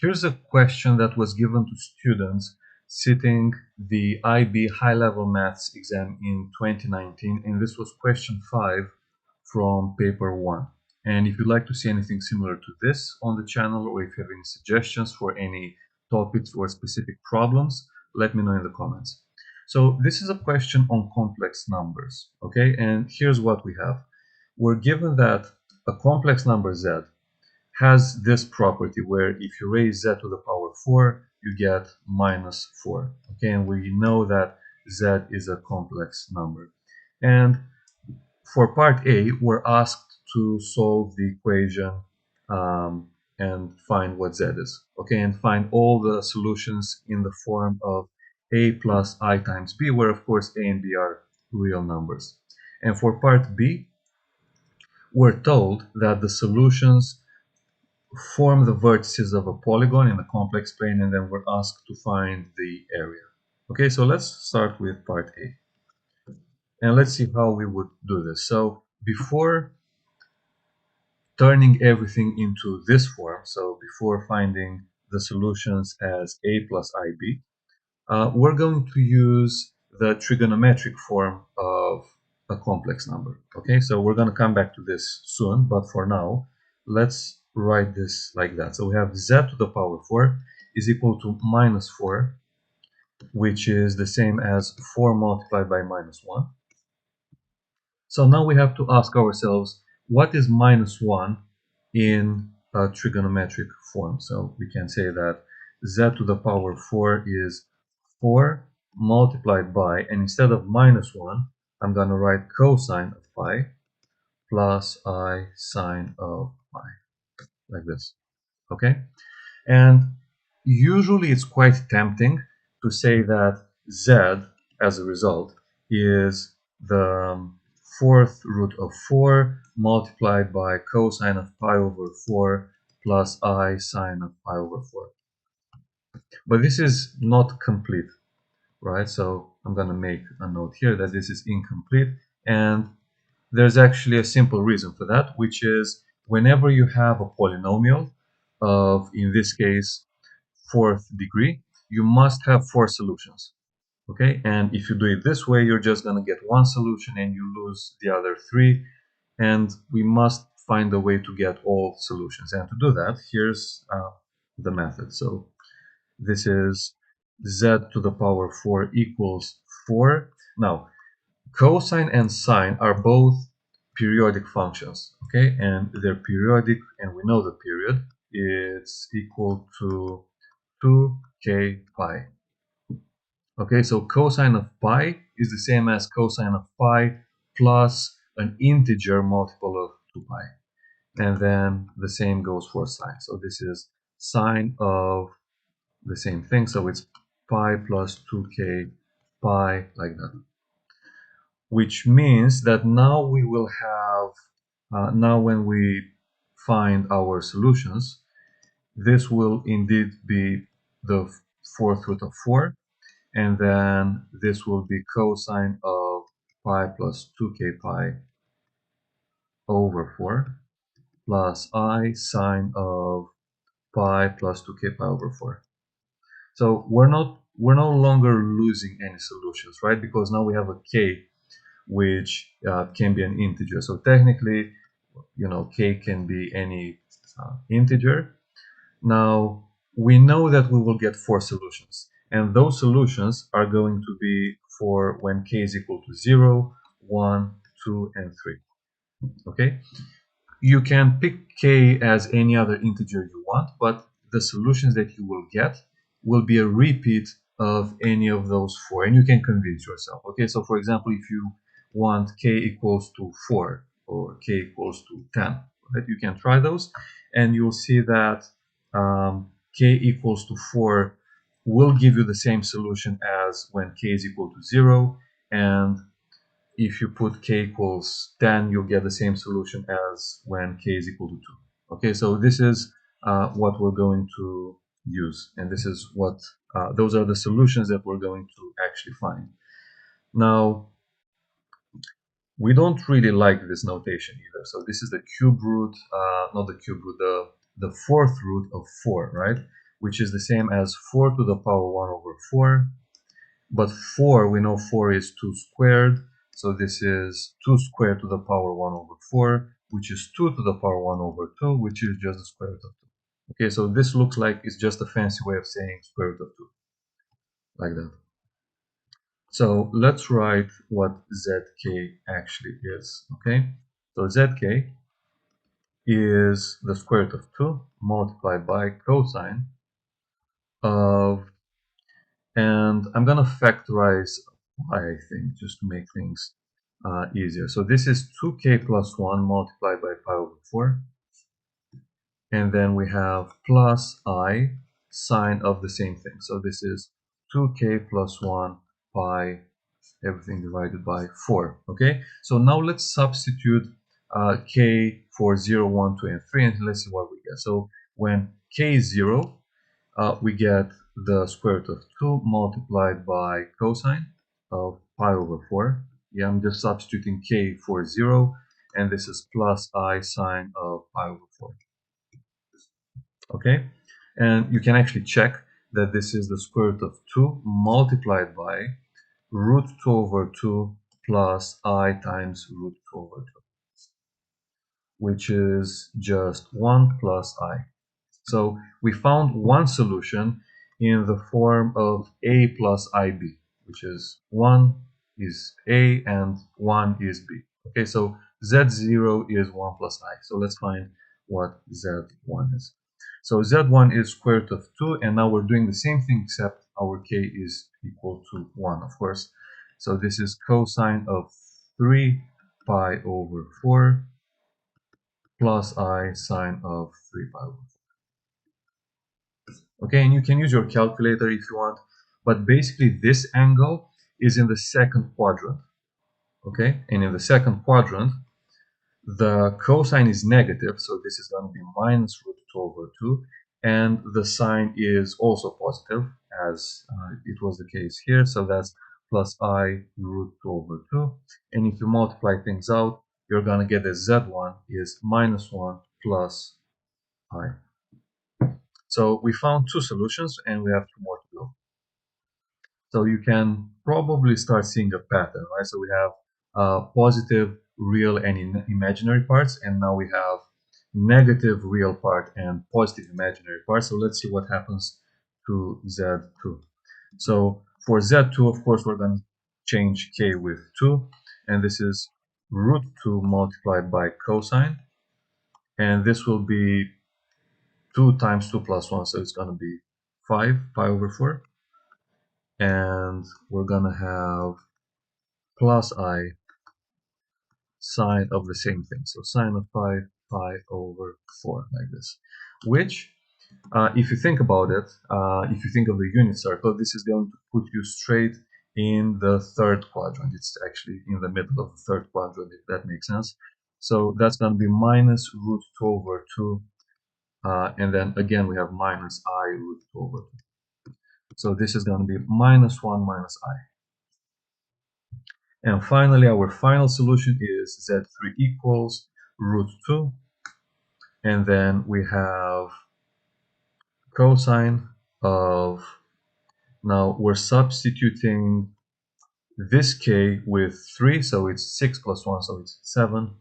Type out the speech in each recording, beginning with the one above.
Here's a question that was given to students sitting the IB high-level maths exam in 2019, and this was question 5 from paper 1. And if you'd like to see anything similar to this on the channel, or if you have any suggestions for any topics or specific problems, let me know in the comments. So this is a question on complex numbers, okay? And here's what we have. We're given that a complex number z has this property where if you raise z to the power 4, you get -4. Okay, and we know that z is a complex number. And for part A, we're asked to solve the equation and find what z is. Okay, and find all the solutions in the form of a plus I times b, where of course a and b are real numbers. And for part B, we're told that the solutions form the vertices of a polygon in the complex plane, and then we're asked to find the area. Okay, so let's start with part A. And let's see how we would do this. So before turning everything into this form, so before finding the solutions as A plus IB, we're going to use the trigonometric form of a complex number. Okay, so we're going to come back to this soon, but for now, let's write this like that. So we have z to the power 4 is equal to -4, which is the same as 4 multiplied by -1. So now we have to ask ourselves, what is -1 in a trigonometric form? So we can say that z to the power 4 is 4 multiplied by, and instead of -1, I'm going to write cosine of pi plus I sine of pi, like this. Okay? And usually it's quite tempting to say that z, as a result, is the fourth root of 4 multiplied by cosine of pi over 4 plus I sine of pi over 4. But this is not complete, right? So I'm going to make a note here that this is incomplete, and there's actually a simple reason for that, which is whenever you have a polynomial of, in this case, 4th degree, you must have 4 solutions. Okay, and if you do it this way, you're just going to get one solution and you lose the other 3, and we must find a way to get all solutions. And to do that, here's the method. So this is z to the power 4 equals 4. Now, cosine and sine are both periodic functions, okay? And they're periodic, and we know the period. It's equal to 2k pi. Okay, so cosine of pi is the same as cosine of pi plus an integer multiple of 2 pi. And then the same goes for sine. So this is sine of the same thing. So it's pi plus 2k pi, like that. Which means that now we will have, now when we find our solutions, this will indeed be the fourth root of 4. And then this will be cosine of pi plus 2k pi over 4 plus I sine of pi plus 2k pi over 4. So we're no longer losing any solutions, right? Because now we have a k which can be an integer. So technically, k can be any integer. Now we know that we will get 4 solutions, and those solutions are going to be for when k is equal to 0, 1, 2, and 3. Okay, you can pick k as any other integer you want, but the solutions that you will get will be a repeat of any of those 4, and you can convince yourself. Okay, so for example, if you want k equals to 4 or k equals to 10, right, you can try those, and you'll see that k equals to 4 will give you the same solution as when k is equal to 0, and if you put k equals 10, you'll get the same solution as when k is equal to 2. Okay, so this is what we're going to use, and this is what those are the solutions that we're going to actually find. Now, we don't really like this notation either. So this is the cube root, not the cube root, the fourth root of 4, right? which is the same as 4 to the power 1 over 4. But 4, we know 4 is 2 squared. So this is 2 squared to the power 1 over 4, which is 2 to the power 1 over 2, which is just the square root of 2. Okay, so this looks like it's just a fancy way of saying square root of 2, like that. So let's write what zk actually is, okay? So zk is the square root of 2 multiplied by cosine of, and I'm gonna factorize pi, I think, just to make things easier. So this is 2k plus 1 multiplied by pi over 4, and then we have plus I sine of the same thing. So this is 2k plus 1 pi everything divided by 4. Okay, so now let's substitute k for 0, 1, 2, and 3, and let's see what we get. So when k is 0, we get the square root of 2 multiplied by cosine of pi over 4. Yeah, I'm just substituting k for 0, and this is plus I sine of pi over 4. Okay, and you can actually check that this is the square root of 2 multiplied by root 2 over 2 plus I times root 2 over 2, which is just 1 plus I. So we found one solution in the form of a plus ib, which is 1 is a and 1 is b. Okay, so z0 is 1 plus I. So let's find what z1 is. So z1 is square root of 2, and now we're doing the same thing except our k is equal to 1, of course. So this is cosine of 3 pi over 4 plus I sine of 3 pi over 4. Okay, and you can use your calculator if you want, but basically this angle is in the second quadrant. Okay, and in the second quadrant the cosine is negative, so this is going to be minus root 2 over 2, and the sine is also positive, as it was the case here, so that's plus I root 2 over 2, and if you multiply things out, you're going to get that z1 is minus 1 plus I. So we found two solutions, and we have two more to go. So you can probably start seeing a pattern, right? So we have positive, real, and imaginary parts, and now we have negative real part and positive imaginary part. So let's see what happens to Z2. So for Z2, of course, we're going to change K with 2, and this is root 2 multiplied by cosine, and this will be 2 times 2 plus 1, so it's going to be 5 pi over 4, and we're going to have plus I sine of the same thing. So sine of pi over 4, like this. Which, if you think about it, if you think of the unit circle, this is going to put you straight in the third quadrant. It's actually in the middle of the third quadrant, if that makes sense. So that's going to be minus root 2 over 2. And then again, we have minus I root 2 over 2. So this is going to be minus 1 minus I. And finally, our final solution is z3 equals root 2. And then we have cosine of, now we're substituting this k with 3, so it's 6 plus 1, so it's 7.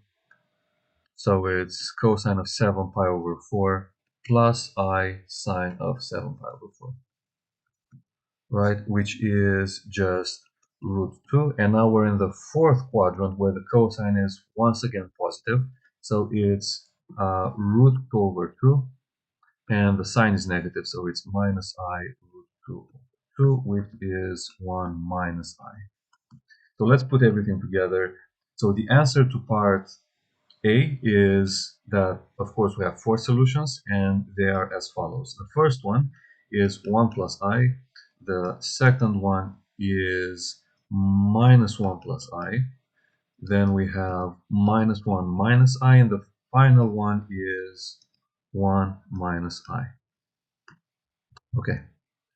So it's cosine of 7 pi over 4 plus I sine of 7 pi over 4. Right, which is just root 2, and now we're in the fourth quadrant where the cosine is once again positive, so it's root 2 over 2, and the sign is negative, so it's minus I root 2 over 2, which is 1 minus I. So let's put everything together. So the answer to part A is that, of course, we have four solutions, and they are as follows. The first one is 1 plus I. The second one is minus 1 plus I. Then we have minus 1 minus I, and the final one is 1 minus I. Okay,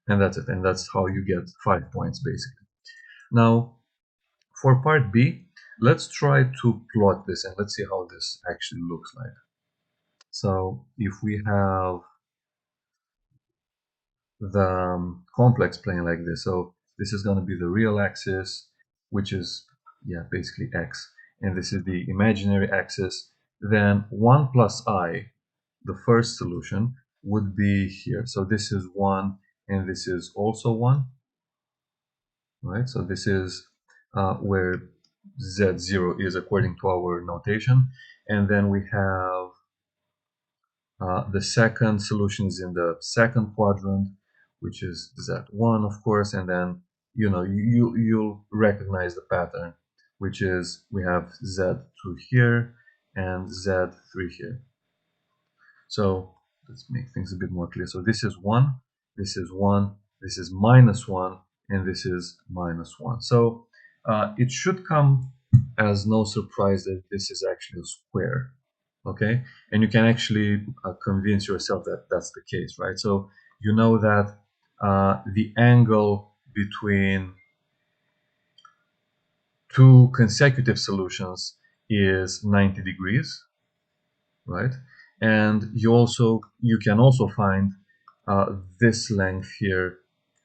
and that's it. And that's how you get 5 points, basically. Now, for part B, let's try to plot this, and let's see how this actually looks like. So if we have the complex plane like this. So this is going to be the real axis, which is, yeah, basically x. And this is the imaginary axis. Then 1 plus I, the first solution, would be here. So this is 1, and this is also 1, right? So this is where z0 is according to our notation. And then we have the second solution is in the second quadrant, which is Z1, of course, and then you'll recognize the pattern, which is we have Z2 here and Z3 here. So let's make things a bit more clear. So this is 1, this is 1, this is minus 1, and this is minus 1. So it should come as no surprise that this is actually a square. Okay, and you can actually convince yourself that that's the case, right? So you know that the angle between two consecutive solutions is 90 degrees, right? And you can also find this length here,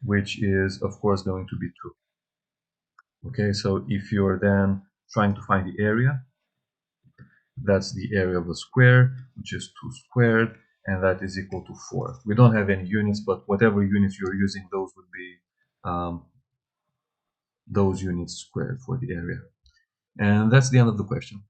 which is of course going to be 2. Okay, so if you're then trying to find the area, that's the area of a square, which is 2 squared, and that is equal to 4. We don't have any units, but whatever units you're using, those would be those units squared for the area. And that's the end of the question.